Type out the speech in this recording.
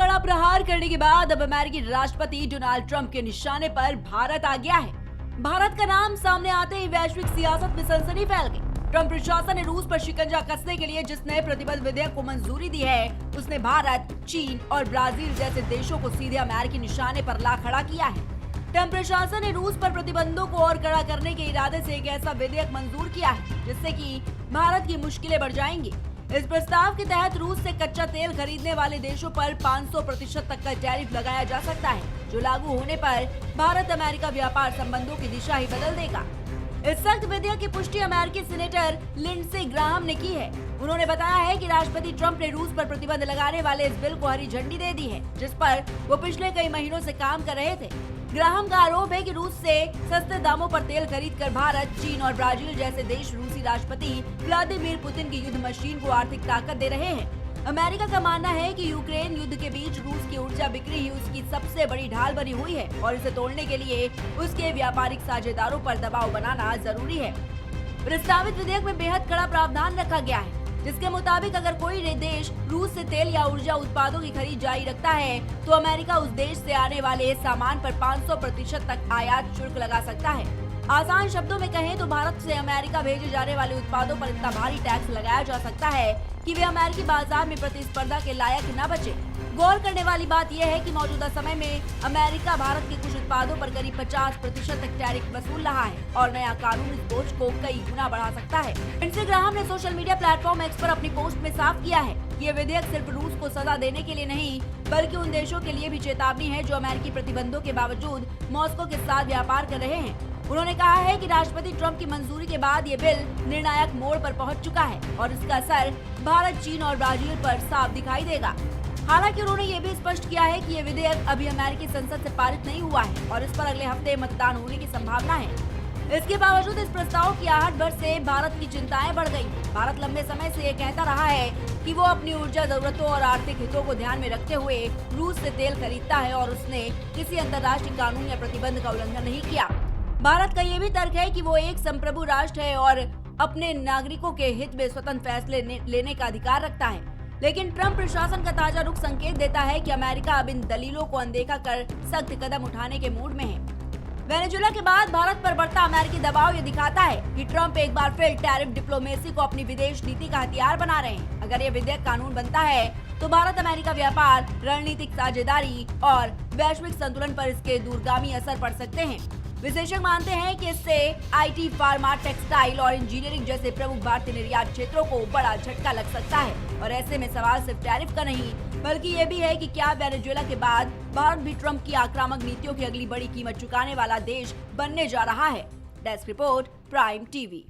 कड़ा प्रहार करने के बाद अब अमेरिकी राष्ट्रपति डोनाल्ड ट्रंप के निशाने पर भारत आ गया है। भारत का नाम सामने आते ही वैश्विक सियासत में सनसनी फैल गई। ट्रंप प्रशासन ने रूस पर शिकंजा कसने के लिए जिस नए प्रतिबंध विधेयक को मंजूरी दी है, उसने भारत, चीन और ब्राजील जैसे देशों को सीधे अमेरिकी निशाने पर ला खड़ा किया है। ट्रंप प्रशासन ने रूस पर प्रतिबंधों को और कड़ा करने के इरादे से एक ऐसा विधेयक मंजूर किया है जिससे कि भारत की मुश्किलें बढ़ जाएंगी। इस प्रस्ताव के तहत रूस से कच्चा तेल खरीदने वाले देशों पर 500% तक का टैरिफ लगाया जा सकता है, जो लागू होने पर भारत अमेरिका व्यापार संबंधों की दिशा ही बदल देगा। इस सख्त विधेयक की पुष्टि अमेरिकी सीनेटर लिंडसे ग्राहम ने की है। उन्होंने बताया है कि राष्ट्रपति ट्रंप ने रूस पर प्रतिबंध लगाने वाले इस बिल को हरी झंडी दे दी है, जिस पर वो पिछले कई महीनों से काम कर रहे थे। ग्राहम का आरोप है कि रूस से सस्ते दामों पर तेल खरीदकर भारत, चीन और ब्राजील जैसे देश रूसी राष्ट्रपति व्लादिमीर पुतिन की युद्ध मशीन को आर्थिक ताकत दे रहे हैं। अमेरिका का मानना है कि यूक्रेन युद्ध के बीच रूस की ऊर्जा बिक्री ही उसकी सबसे बड़ी ढाल बनी हुई है और इसे तोड़ने के लिए उसके व्यापारिक साझेदारों पर दबाव बनाना जरूरी है। प्रस्तावित विधेयक में बेहद कड़ा प्रावधान रखा गया है, जिसके मुताबिक अगर कोई देश रूस से तेल या ऊर्जा उत्पादों की खरीद जारी रखता है तो अमेरिका उस देश से आने वाले सामान पर 500% तक आयात शुल्क लगा सकता है। आसान शब्दों में कहें तो भारत से अमेरिका भेजे जाने वाले उत्पादों पर इतना भारी टैक्स लगाया जा सकता है कि वे अमेरिकी बाजार में प्रतिस्पर्धा के लायक न बचे। गौर करने वाली बात यह है कि मौजूदा समय में अमेरिका भारत के कुछ उत्पादों पर करीब 50% तक टैरिफ वसूल रहा है और नया कानून इस बोझ को कई गुना बढ़ा सकता है। लिंडसे ग्राहम ने सोशल मीडिया प्लेटफॉर्म एक्स पर अपनी पोस्ट में साफ किया है कि ये विधेयक सिर्फ रूस को सजा देने के लिए नहीं, बल्कि उन देशों के लिए भी चेतावनी है जो अमेरिकी प्रतिबंधों के बावजूद मॉस्को के साथ व्यापार कर रहे हैं। उन्होंने कहा है कि राष्ट्रपति ट्रंप की मंजूरी के बाद ये बिल निर्णायक मोड़ पर पहुंच चुका है और इसका असर भारत, चीन और ब्राजील पर साफ दिखाई देगा। हालांकि उन्होंने ये भी स्पष्ट किया है कि ये विधेयक अभी अमेरिकी संसद से पारित नहीं हुआ है और इस पर अगले हफ्ते मतदान होने की संभावना है। इसके बावजूद इस प्रस्ताव की आहट भर से भारत की चिंताएं बढ़ गई। भारत लंबे समय से ये कहता रहा है कि वो अपनी ऊर्जा जरूरतों और आर्थिक हितों को ध्यान में रखते हुए रूस से तेल खरीदता है और उसने किसी अंतर्राष्ट्रीय कानून या प्रतिबंध का उल्लंघन नहीं किया। भारत का ये भी तर्क है कि वो एक संप्रभु राष्ट्र है और अपने नागरिकों के हित में स्वतंत्र फैसले लेने का अधिकार रखता है। लेकिन ट्रंप प्रशासन का ताजा रुख संकेत देता है कि अमेरिका अब इन दलीलों को अनदेखा कर सख्त कदम उठाने के मूड में है। वेनेजुएला के बाद भारत पर बढ़ता अमेरिकी दबाव ये दिखाता है कि ट्रंप एक बार फिर टैरिफ डिप्लोमेसी को अपनी विदेश नीति का हथियार बना रहे हैं। अगर ये विधेयक कानून बनता है तो भारत अमेरिका व्यापार, रणनीतिक साझेदारी और वैश्विक संतुलन पर इसके दूरगामी असर पड़ सकते हैं। विशेषज्ञ मानते हैं कि इससे आईटी, फार्मा, टेक्सटाइल और इंजीनियरिंग जैसे प्रमुख भारतीय निर्यात क्षेत्रों को बड़ा झटका लग सकता है और ऐसे में सवाल सिर्फ टैरिफ का नहीं, बल्कि ये भी है कि क्या वेनेजुएला के बाद भारत भी ट्रंप की आक्रामक नीतियों की अगली बड़ी कीमत चुकाने वाला देश बनने जा रहा है। Desk report, prime TV.